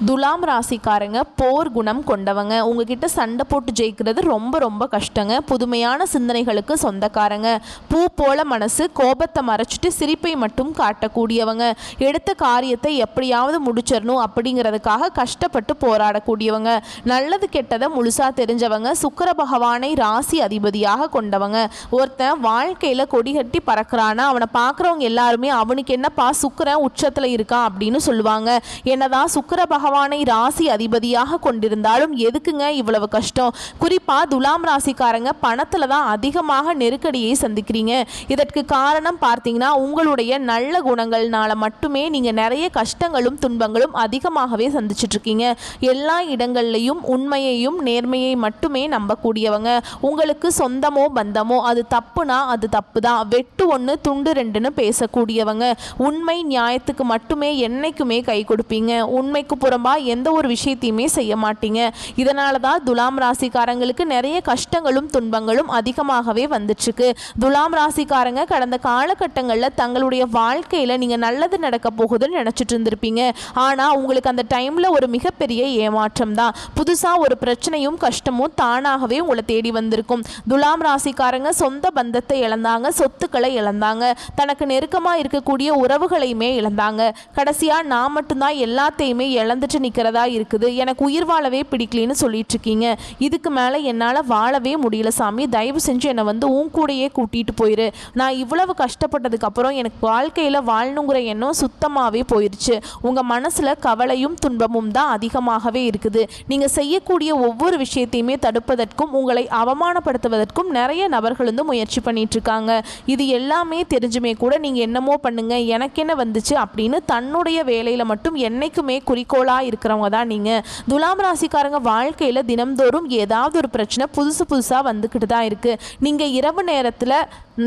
துலாம் ராசிக்காரங்க போர் குணம் கொண்டவங்க. உங்ககிட்ட சண்டை போட்டு ஜெயிக்கிறது ரொம்ப ரொம்ப கஷ்டங்க. புதுமையான சிந்தனைகளுக்கு சொந்தக்காரங்க. பூ போல மனசு, கோபத்தை மறைச்சிட்டு சிரிப்பை மட்டும் காட்டக்கூடியவங்க. எடுத்த காரியத்தை எப்படியாவது முடிச்சிடணும் அப்படிங்கிறதுக்காக கஷ்டப்பட்டு போராடக்கூடியவங்க. நல்லது கெட்டதை முழுசா தெரிஞ்சவங்க. சுக்கிர பகவானை ராசி அதிபதியாக கொண்டவங்க. ஒருத்தன் வாழ்க்கையில் கொடி கட்டி பறக்கிறானா அவனை பார்க்குறவங்க எல்லாருமே அவனுக்கு என்னப்பா சுக்கிரன் உச்சத்தில் இருக்கான் அப்படின்னு சொல்லுவாங்க. என்னதான் சுக்கிர பகவானை ராசி அதிபதியாக கொண்டிருந்தாலும் எதுக்குங்க இவ்வளவு கஷ்டம்? குறிப்பா துலாம் ராசிக்காரங்க பணத்துல தான் அதிகமாக நெருக்கடியை சந்திக்கிறீங்க. இதற்கு காரணம் பார்த்தீங்கன்னா உங்களுடைய நல்ல குணங்கள்னால மட்டுமே நீங்க நிறைய கஷ்டங்களும் துன்பங்களும் அதிகமாகவே சந்திச்சுட்டு இருக்கீங்க. எல்லா இடங்கள்லையும் உண்மையையும் நேர்மையை மட்டுமே நம்பக்கூடியவங்க. உங்களுக்கு சொந்தமோ பந்தமோ அது தப்புனா அது தப்பு தான், வெட்டு ஒன்று துண்டு ரெண்டுன்னு பேசக்கூடியவங்க. உண்மை நியாயத்துக்கு மட்டுமே என்னைக்குமே கை கொடுப்பீங்க. உண்மைக்கு புறம்பா எந்த ஒரு விஷயத்தையுமே செய்ய மாட்டீங்க. இதனால தான் துலாம் ராசிக்காரங்களுக்கு நிறைய கஷ்டங்களும் துன்பங்களும் அதிகமாகவே வந்துட்டுருக்கு. துலாம் ராசிக்காரங்க கடந்த காலகட்டங்களில் தங்களுடைய வாழ்க்கையில் நீங்கள் நல்லது நடக்க போகுதுன்னு நினச்சிட்டு இருந்திருப்பீங்க. ஆனால் உங்களுக்கு அந்த டைமில் ஒரு மிகப்பெரிய ஏமாற்றம் தான். புதுசாக ஒரு பிரச்சனையும் கஷ்டமும் தானாகவே உங்களை தேடி வந்திருக்கும். துலாம் ராசிக்காரங்க சொந்த பந்தத்தை இழந்தாங்க, சொத்துக்களை இழந்தாங்க, தனக்கு நெருக்கமாக இருக்கக்கூடிய உறவுகளையுமே இழந்தாங்க. கடைசியாக நான் மட்டும்தான் எல்லாத்தையுமே இழந்துட்டு நிற்கிறதா இருக்குது, எனக்கு உயிர் வாழவே பிடிக்கலன்னு சொல்லிட்டு இருக்கீங்க. இதுக்கு மேலே என்னால் வாழவே முடியல சாமி, தயவு செஞ்சு என்னை வந்து உன் கூடையே கூட்டிகிட்டு போயிரு. நான் இவ்வளவு கஷ்டப்பட்டதுக்கு அப்புறம் எனக்கு வாழ்க்கையில் வாழணுங்கிற எண்ணம் சுத்தமாகவே போயிடுச்சு. உங்கள் மனசில் கவலையும் துன்பமும் தான் அதிகமாகவே இருக்குது. நீங்கள் செய்யக்கூடிய ஒவ்வொரு விஷயத்தையுமே தடுப்பதற்கும் உங்களை அவமானப்படுத்துவதற்கும் நிறைய நபர்கள் வந்து முயற்சி பண்ணிட்டு இருக்காங்க. இது எல்லாமே தெரிஞ்சுமே கூட நீங்கள் என்னமோ பண்ணுங்க எனக்கு என்ன வந்துச்சு அப்படின்னு தன்னுடைய வேலையில் மட்டும் என்னைக்குமே குறிக்கோளாக இருக்கிறவங்க தான் நீங்கள். துலாம் ராசிக்காரங்க வாழ்க்கையில் தினம்தோறும் ஏதாவது ஒரு பிரச்சனை புதுசாக வந்துக்கிட்டு தான் இருக்குது. நீங்கள் இரவு நேரத்தில்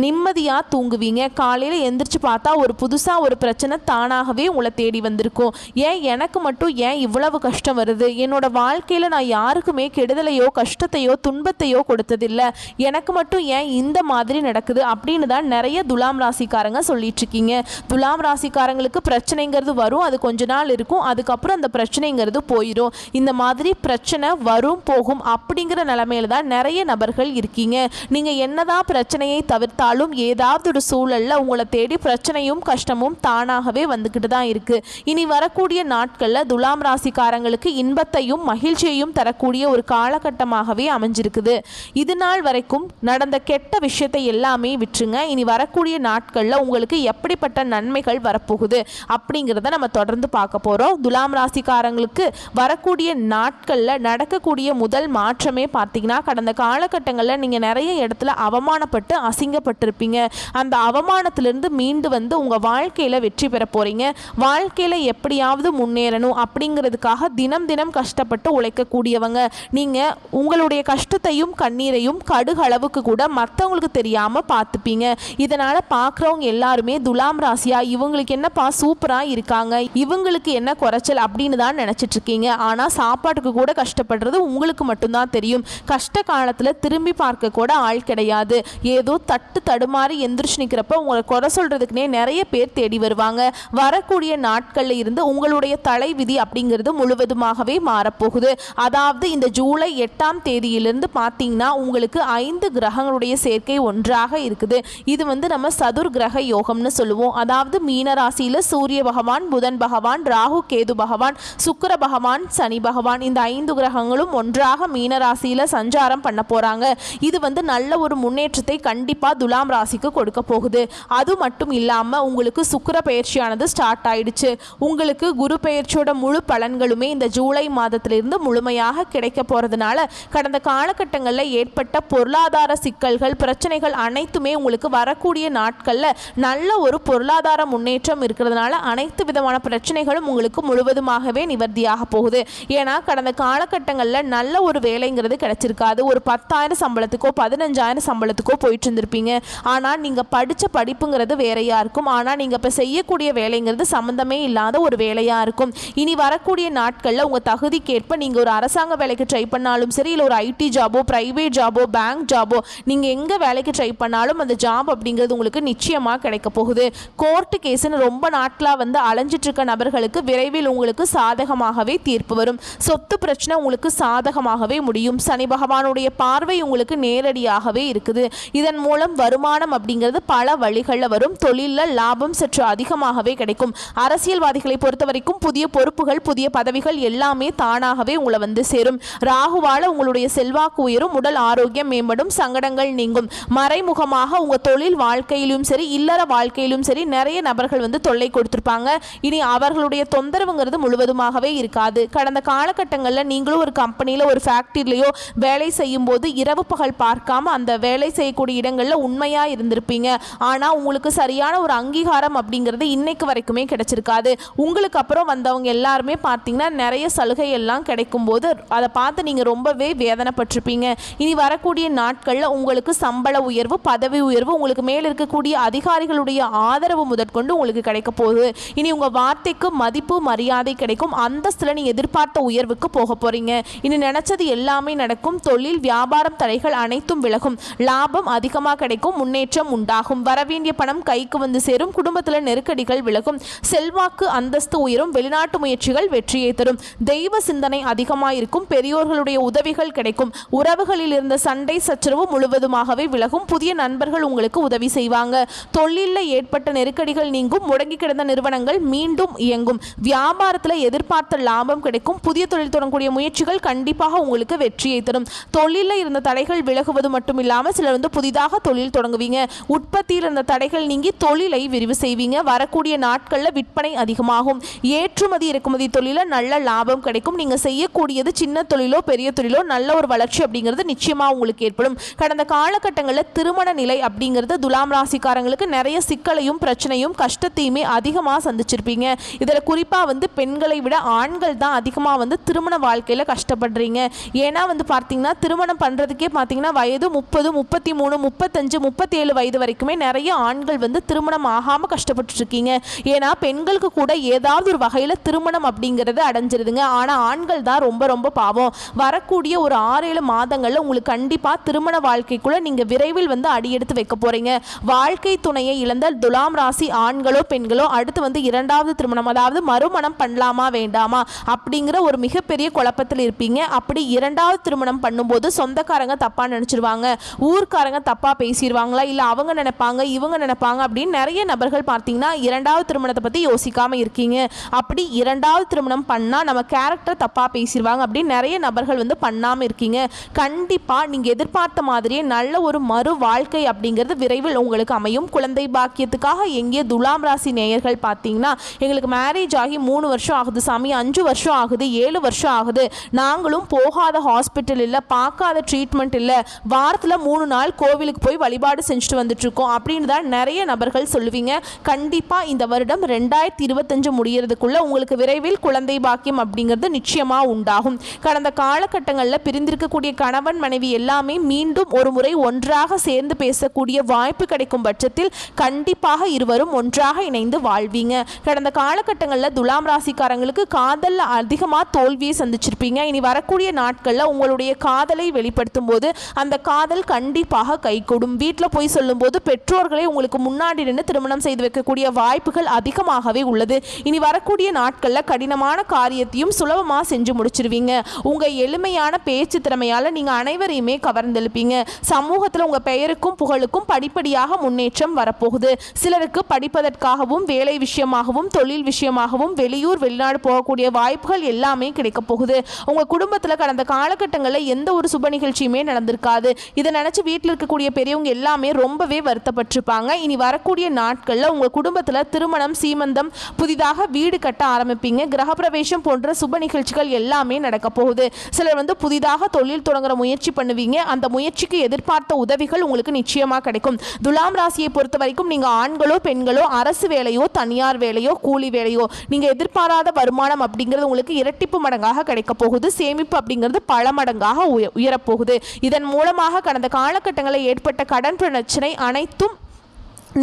நிம்மதியாக தூங்குவீங்க, காலையில் எந்திரிச்சு பார்த்தா ஒரு புதுசாக ஒரு பிரச்சனை தானாகவே உங்களை தேடி வந்திருக்கும். ஏன் எனக்கு மட்டும் ஏன் இவ்வளவு கஷ்டம் வருது? என்னோட வாழ்க்கையில் நான் யாருக்குமே கெடுதலையோ கஷ்டத்தையோ துன்பத்தையோ கொடுத்ததில்லை, எனக்கு மட்டும் ஏன் இந்த மாதிரி நடக்குது அப்படின்னு தான் நிறைய துலாம் ராசிக்காரங்க சொல்லிட்டு இருக்கீங்க. துலாம் ராசிக்காரங்களுக்கு பிரச்சனைங்கிறது வரும், அது கொஞ்ச நாள் இருக்கும், அதுக்கப்புறம் அந்த பிரச்சனைங்கிறது போயிடும். இந்த மாதிரி பிரச்சனை வரும் போகும் அப்படிங்கிற நிலைமையில தான் நிறைய நபர்கள் இருக்கீங்க. நீங்கள் என்னதான் பிரச்சனையை தவிர்த்தாலும் ஏதாவது ஒரு சூழல்ல உங்களை தேடி பிரச்சனையும் கஷ்டமும் தானாகவே வந்துக்கிட்டு தான் இருக்கு. இனி வரக்கூடிய நாட்களில் துலாம் ராசிக்காரங்களுக்கு இன்பத்தையும் மகிழ்ச்சியையும் தரக்கூடிய ஒரு காலகட்டமாகவே அமைஞ்சிருக்குது. இது நாள் வரைக்கும் நடந்த கெட்ட விஷயத்தை எல்லாமே விட்டுருங்க. இனி வரக்கூடிய நாட்களில் உங்களுக்கு எப்படிப்பட்ட நன்மைகள் வரப்போகுது அப்படிங்கிறத நம்ம தொடர்ந்து பார்க்க போகிறோம். துலாம் ராசிக்காரங்களுக்கு வரக்கூடிய நாட்களில் நடக்கக்கூடிய முதல் மாற்றமே பார்த்தீங்கன்னா கடந்த காலகட்டங்களில் நீங்கள் நிறைய இடத்துல அவமானப்பட்டு அசிங்கப்பட்டிருப்பீங்க. அந்த அவமானத்திலிருந்து மீண்டு வந்து உங்கள் வாழ்க்கையில் வெற்றி பெற போகிறீங்க. வாழ்க்கையில் எப்படியாவது முன்னேறணும் அப்படிங்கிறதுக்காக தினம் தினம் கஷ்டப்பட்டு உழைக்கக்கூடியவங்க நீங்கள். உங்களுடைய கஷ்டத்தையும் கண்ணீரையும் கடுகளவுக்கு கூட மற்றவங்களுக்கு தெரியாமல் பார்த்துப்பீங்க. இதனால் பார்க்குறவங்க எல்லாருமே துலாம் ராசியா இவங்களுக்கு என்னப்பா சூப்பராக இருக்காங்க, இவங்களுக்கு என்ன குறைச்சல் அப்படின்னு தான் நினச்சிட்டு இருக்கீங்க. ஆனால் சாப்பாட்டுக்கு கூட கஷ்டப்படுறது உங்களுக்கு மட்டும்தான் தெரியும். கஷ்ட காலத்தில் திரும்பி பார்க்க கூட ஆள் கிடையாது. ஏதோ தட்டு தடுமாறி எந்திரிச்சு நிற்கிறப்ப உங்களை குறை சொல்கிறதுக்குனே நிறைய பேர் தேடி வருவாங்க. வரக்கூடிய நாட்களில் இருந்து உங்களுடைய தலைவிதி அப்படிங்கிறது முழுவதுமாகவே மாறப்போகுது. அதாவது இந்த ஜூலை 8ஆம் தேதியிலிருந்து பார்த்தீங்கன்னா உங்களுக்கு 5 கிரகங்களுடைய சேர்க்கை ஒன்றாக இருக்குது. இது வந்து நம்ம சதுர் கிரக யோகம்னு சொல்லுவோம். அதாவது மீன ராசியில் சூரிய பகவான், புதன் பகவான், ராகு கேது பகவான், சுக்கிர பகவான், சனி பகவான், இந்த 5 கிரகங்களும் ஒன்றாக மீன ராசியில் சஞ்சாரம் பண்ண போகிறாங்க. இது வந்து நல்ல ஒரு முன்னேற்றத்தை கண்டிப்பாக துலாம் ராசிக்கு கொடுக்க போகுது. அது மட்டும் இல்லாமல் உங்களுக்கு சுக்கிர பயிற்சியானது ஸ்டார்ட் ஆயிடுச்சு. உங்களுக்கு குரு பயிற்சியோட முழு பலன்களுமே இந்த ஜூலை மாதத்திலிருந்து முழுமையாக கிடைக்க போகிறதுனால கடந்த காலகட்டங்களில் ஏற்பட்ட பொருளாதார சிக்கல்கள் பிரச்சனைகள் அனைத்துமே உங்களுக்கு வரக்கூடிய நாட்களில் நல்ல ஒரு பொருளாதார முன்னேற்றம் இருக்கிறதுனால அனைத்து விதமான பிரச்சனைகளும் உங்களுக்கு முழுவதுமாகவே நிவர்த்தியாக போகுது. ஏன்னா கடந்த காலகட்டங்களில் நல்ல ஒரு வேலைங்கிறது கிடைச்சிருக்காது. ஒரு 10,000 சம்பளத்துக்கோ 15,000 சம்பளத்துக்கோ போயிட்டு இருந்திருப்பீங்க. இருப்பீங்க. ஆனால் நீங்கள் படித்த படிப்புங்கிறது வேறையாக இருக்கும். ஆனால் நீங்கள் இப்போ செய்யக்கூடிய வேலைங்கிறது சம்மந்தமே இல்லாத ஒரு வேலையாக இருக்கும். இனி வரக்கூடிய நாட்களில் உங்கள் தகுதிக்கேற்ப நீங்கள் ஒரு அரசாங்க வேலைக்கு ட்ரை பண்ணாலும் சரி, இல்லை ஒரு ஐடி ஜாபோ, ப்ரைவேட் ஜாபோ, பேங்க் ஜாபோ, நீங்கள் எங்கே வேலைக்கு ட்ரை பண்ணாலும் அந்த ஜாப் அப்படிங்கிறது உங்களுக்கு நிச்சயமாக கிடைக்க போகுது. கோர்ட்டு கேஸுன்னு ரொம்ப நாட்களாக அலைஞ்சிட்டு இருக்க நபர்களுக்கு விரைவில் உங்களுக்கு சாதகமாகவே தீர்ப்பு வரும். சொத்து பிரச்சனை உங்களுக்கு சாதகமாகவே முடியும். சனி பகவானுடைய பார்வை உங்களுக்கு நேரடியாகவே இருக்குது. இதன் மூலம் வருமானம் அப்படிங்கிறது பல வழிகளில் வரும். தொழிலில் லாபம் சற்று அதிகமாகவே கிடைக்கும். அரசியல்வாதிகளை பொறுத்த வரைக்கும் புதிய பொறுப்புகள், புதிய பதவிகள் எல்லாமே தானாகவே உங்களை சேரும். ராகுவால உங்களுடைய செல்வாக்கு உயரும், உடல் ஆரோக்கியம் மேம்படும், சங்கடங்கள் நீங்கும். மறைமுகமாக உங்க தொழில் வாழ்க்கையிலும் சரி, இல்லற வாழ்க்கையிலும் சரி நிறைய நபர்கள் தொல்லை கொடுத்திருப்பாங்க. இனி அவர்களுடைய தொந்தரவுங்கிறது முழுவதுமாகவே இருக்காது. கடந்த காலகட்டங்களில் நீங்களும் ஒரு கம்பெனியில், ஒரு ஃபேக்டரியிலையோ வேலை செய்யும் போது இரவு பகல் பார்க்காம அந்த வேலை செய்யக்கூடிய இடங்களில் உண்மையா இருந்திருப்பீங்க. ஆனால் உங்களுக்கு சரியான ஒரு அங்கீகாரம் அப்படிங்கிறது இன்னைக்கு வரைக்குமே கிடைச்சிருக்காது. உங்களுக்கு அப்புறம் வந்தவங்க எல்லாருமே பார்த்தீங்கன்னா நிறைய சலுகை எல்லாம் கிடைக்கும் போது அதை பார்த்து நீங்கள் ரொம்பவே வேதனைப்பட்டிருப்பீங்க. இனி வரக்கூடிய நாட்களில் உங்களுக்கு சம்பள உயர்வு, பதவி உயர்வு, உங்களுக்கு மேல் இருக்கக்கூடிய அதிகாரிகளுடைய ஆதரவு முதற்கொண்டு உங்களுக்கு கிடைக்க போகுது. இனி உங்கள் வார்த்தைக்கு மதிப்பு, மரியாதை கிடைக்கும். அந்தஸ்தில் நீங்கள் எதிர்பார்த்த உயர்வுக்கு போக போறீங்க. இனி நினைச்சது எல்லாமே நடக்கும். தொழில், வியாபாரம் தடைகள் அனைத்தும் விலகும். லாபம் அதிகமாக கிடைக்கும். முன்னேற்றம் உண்டாகும். வரவேண்டிய பணம் கைக்கு சேரும். குடும்பத்தில் நெருக்கடிகள் விலகும். செல்வாக்கு, அந்தஸ்து உயரும். வெளிநாட்டு முயற்சிகள் வெற்றியை தரும். தெய்வ சிந்தனை அதிகமாக இருக்கும். பெரியோர்களுடைய உதவிகள் கிடைக்கும். உறவுகளில் இருந்த சண்டை சச்சரவு முழுவதுமாகவே விலகும். புதிய நண்பர்கள் உங்களுக்கு உதவி செய்வாங்க. தொழிலில் ஏற்பட்ட நெருக்கடிகள் நீங்கும். முடங்கி கிடந்த நிறுவனங்கள் மீண்டும் இயங்கும். வியாபாரத்தில் எதிர்பார்த்த லாபம் கிடைக்கும். புதிய தொழில் தொடங்கக்கூடிய முயற்சிகள் கண்டிப்பாக உங்களுக்கு வெற்றியை தரும். தொழிலில் இருந்த தடைகள் விலகுவது மட்டும் இல்லாமல் சிலர் புதிதாக தொழில் தொடங்குவீங்க. உற்பத்தியில் இருந்த தடைகள் நீங்கி தொழிலை விரிவு செய்வீங்க. வரக்கூடிய நாட்களில் விற்பனை அதிகமாகும். ஏற்றுமதி இறக்குமதி தொழிலில் நல்ல லாபம் கிடைக்கும். நீங்க செய்யக்கூடியது சின்ன தொழிலோ பெரிய தொழிலோ நல்ல ஒரு வளர்ச்சி அப்படிங்கிறது நிச்சயமா உங்களுக்கு ஏற்படும். கடந்த காலகட்டங்களில் திருமண நிலை அப்படிங்கிறது துலாம் ராசிக்காரங்களுக்கு நிறைய சிக்கலையும் பிரச்சனையும் கஷ்டத்தையுமே அதிகமாக சந்திச்சிருப்பீங்க. இதில் குறிப்பாக பெண்களை விட ஆண்கள் தான் அதிகமாக திருமண வாழ்க்கையில் கஷ்டப்படுறீங்க. ஏன்னா பார்த்தீங்கன்னா திருமணம் பண்ணுறதுக்கே பார்த்தீங்கன்னா வயது 30, 33, 35, 37 வயது வரைக்குமே நிறைய ஆண்கள் திருமணம் ஆகாமல் கஷ்டப்பட்டு இருக்கீங்க. ஏன்னா பெண்களுக்கு கூட ஏதாவது ஒரு வகையில் திருமணம் அப்படிங்கிறது அடைஞ்சிருதுங்க. ஆனால் ஆண்கள் தான் ரொம்ப ரொம்ப பாவம். வரக்கூடிய ஒரு 6-7 மாதங்களில் உங்களுக்கு கண்டிப்பாக திருமண வாழ்க்கைக்குள்ள நீங்கள் விரைவில் அடியெடுத்து வைக்க போறீங்க. வாழ்க்கை துணையை இழந்த துலாம் ராசி ஆண்களோ பெண்களோ அடுத்து இரண்டாவது திருமணம், அதாவது மறுமணம் பண்ணலாமா வேண்டாமா அப்படிங்கிற ஒரு மிகப்பெரிய குழப்பத்தில் இருப்பீங்க. அப்படி இரண்டாவது திருமணம் பண்ணும்போது சொந்தக்காரங்க தப்பா நினைச்சிருவாங்க, ஊர்க்காரங்க தப்பா பேசிடுவாங்களா, இல்லை அவங்க நினைப்பாங்க இவங்க நினைப்பாங்க அப்படின்னு நிறைய நபர்கள் பார்த்தீங்கன்னா இரண்டாவது திருமணத்தை பற்றி யோசிக்காம இருக்கீங்க. அப்படி இரண்டாவது திருமணம் பண்ணால் நம்ம கேரக்டர் தப்பாக பேசிடுவாங்க அப்படின்னு நிறைய நபர்கள் பண்ணாமல் இருக்கீங்க. கண்டிப்பாக நீங்கள் எதிர்பார்த்த மாதிரியே நல்ல ஒரு மறு வாழ்க்கை அப்படிங்கிறது விரைவில் உங்களுக்கு அமையும். குழந்தை பாக்கியத்துக்காக எங்கே துலாம் ராசி நேயர்கள் பார்த்தீங்கன்னா எங்களுக்கு மேரேஜ் ஆகி 3 வருஷம் ஆகுது சாமி, 5 வருஷம் ஆகுது, 7 வருஷம் ஆகுது, நாங்களும் போகாத ஹாஸ்பிட்டல் இல்லை, பார்க்காத ட்ரீட்மெண்ட் இல்லை, வாரத்தில் 3 நாள் கோவிலுக்கு போய் வழிபாடு செஞ்சுட்டு வந்துட்டு இருக்கோம் அப்படின்னு தான் நிறைய நபர்கள் சொல்லுவீங்க. கண்டிப்பாக இந்த வருடம் 2025 முடியறதுக்குள்ள உங்களுக்கு விரைவில் குழந்தை பாக்கியம் அப்படிங்கிறது நிச்சயமாக உண்டாகும். கடந்த காலகட்டங்களில் பிரிந்திருக்கக்கூடிய கணவன் மனைவி எல்லாமே மீண்டும் ஒரு முறை ஒன்றாக சேர்ந்து பேசக்கூடிய வாய்ப்பு கிடைக்கும் பட்சத்தில் கண்டிப்பாக இருவரும் ஒன்றாக இணைந்து வாழ்வீங்க. கடந்த காலகட்டங்களில் துலாம் ராசிக்காரங்களுக்கு காதலில் அதிகமாக தோல்வியை சந்திச்சிருப்பீங்க. இனி வரக்கூடிய நாட்களில் உங்களுடைய காதலை வெளிப்படுத்தும் போது அந்த காதல் கண்டிப்பாக கைகூடும். வீட்டில் போய் சொல்லும் போது பெற்றோர்களை உங்களுக்கு முன்னாடி நின்று திருமணம் செய்து வைக்கக்கூடிய வாய்ப்புகள் அதிகமாகவே உள்ளது. இனி வரக்கூடிய நாட்களில் கடினமான காரியத்தையும் சுலபமாக செஞ்சு முடிச்சிருவீங்க. உங்கள் எளிமையான பேச்சு திறமையால் நீங்கள் அனைவரையுமே கவர்ந்தெழுப்பீங்க. சமூகத்தில் உங்கள் பெயருக்கும் புகழுக்கும் படிப்படியாக முன்னேற்றம் வரப்போகுது. சிலருக்கு படிப்பதற்காகவும் வேலை விஷயமாகவும் தொழில் விஷயமாகவும் வெளியூர் வெளிநாடு போகக்கூடிய வாய்ப்புகள் எல்லாமே கிடைக்க போகுது. உங்கள் குடும்பத்தில் கடந்த காலகட்டங்களில் எந்த ஒரு சுப நிகழ்ச்சியுமே நடந்திருக்காது. இதை நினச்சி வீட்டில் இருக்கக்கூடிய பெரியவங்க எல்லாமே ரொம்பவே வருத்தப்பட்டிருப்பாங்க. இனி வரக்கூடிய நாட்களில் உங்கள் குடும்பத்தில் திருமணம், சீமந்தம், புதிதாக வீடு கட்ட ஆரம்பிப்பீங்க. கிரகப்பிரவேசம் போன்ற சுப நிகழ்ச்சிகள் எல்லாமே நடக்க போகுது. சிலர் புதிதாக தொழில் தொடங்குற முயற்சி பண்ணுவீங்க. அந்த முயற்சிக்கு எதிர்பார்த்த உதவிகள் உங்களுக்கு நிச்சயமாக கிடைக்கும். துலாம் ராசியை பொறுத்த வரைக்கும் நீங்கள் ஆண்களோ பெண்களோ அரசு வேலையோ தனியார் வேலையோ கூலி வேலையோ நீங்கள் எதிர்பாராத வருமானம் அப்படிங்கிறது உங்களுக்கு இரட்டிப்பு மடங்காக கிடைக்க போகுது. சேமிப்பு அப்படிங்கிறது பல மடங்காக உயரப்போகுது. இதன் மூலமாக கடந்த காலகட்டங்களில் ஏற்பட்ட கடன் பிரச்சனை அனைத்தும்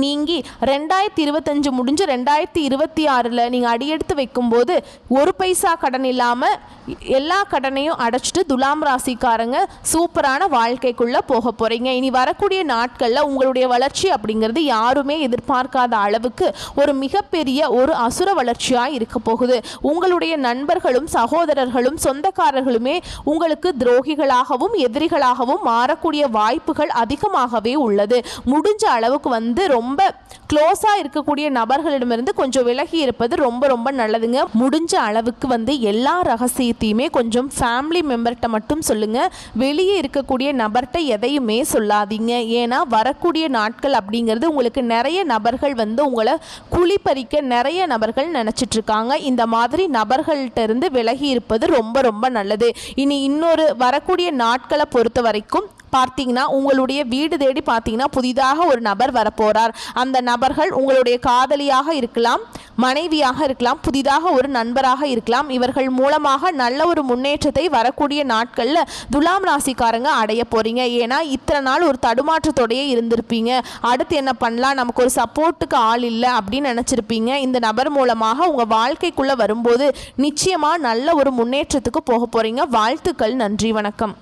நீங்கி 2025 முடிஞ்சு 2026 நீங்கள் அடியெடுத்து வைக்கும்போது ஒரு பைசா கடன் இல்லாமல் எல்லா கடனையும் அடைச்சிட்டு துலாம் ராசிக்காரங்க சூப்பரான வாழ்க்கைக்குள்ளே போக போகிறீங்க. இனி வரக்கூடிய நாட்களில் உங்களுடைய வளர்ச்சி அப்படிங்கிறது யாருமே எதிர்பார்க்காத அளவுக்கு ஒரு மிகப்பெரிய ஒரு அசுர வளர்ச்சியாக இருக்க போகுது. உங்களுடைய நண்பர்களும் சகோதரர்களும் சொந்தக்காரர்களுமே உங்களுக்கு துரோகிகளாகவும் எதிரிகளாகவும் மாறக்கூடிய வாய்ப்புகள் அதிகமாகவே உள்ளது. முடிஞ்ச அளவுக்கு ரொம்ப க்ளோஸாக இருக்கக்கூடிய நபர்களிடமிருந்து கொஞ்சம் விலகி இருப்பது ரொம்ப ரொம்ப நல்லதுங்க. முடிஞ்ச அளவுக்கு எல்லா ரகசியத்தையுமே கொஞ்சம் ஃபேமிலி மெம்பர்கிட்ட மட்டும் சொல்லுங்கள். வெளியே இருக்கக்கூடிய நபர்கிட்ட எதையுமே சொல்லாதீங்க. ஏன்னா வரக்கூடிய நாட்கள் அப்படிங்கிறது உங்களுக்கு நிறைய நபர்கள் உங்களை குழிப்பறிக்க நிறைய நபர்கள் நினச்சிட்ருக்காங்க. இந்த மாதிரி நபர்கள்ட்ட இருந்து விலகி இருப்பது ரொம்ப ரொம்ப நல்லது. இனி இன்னொரு வரக்கூடிய நாட்களை பொறுத்த வரைக்கும் பார்த்தீங்கன்னா உங்களுடைய வீடு தேடி பார்த்தீங்கன்னா புதிதாக ஒரு நபர் வரப்போகிறார். அந்த நபர்கள் உங்களுடைய காதலியாக இருக்கலாம், மனைவியாக இருக்கலாம், புதிதாக ஒரு நண்பராக இருக்கலாம். இவர்கள் மூலமாக நல்ல ஒரு முன்னேற்றத்தை வரக்கூடிய நாட்களில் துலாம் ராசிக்காரங்க அடைய போகிறீங்க. ஏன்னா இத்தனை நாள் ஒரு தடுமாற்றத்தோடையே இருந்திருப்பீங்க. அடுத்து என்ன பண்ணலாம், நமக்கு ஒரு சப்போர்ட்டுக்கு ஆள் இல்லை அப்படின்னு நினச்சிருப்பீங்க. இந்த நபர் மூலமாக உங்கள் வாழ்க்கைக்குள்ளே வரும்போது நிச்சயமாக நல்ல ஒரு முன்னேற்றத்துக்கு போக போகிறீங்க. வாழ்த்துக்கள். நன்றி, வணக்கம்.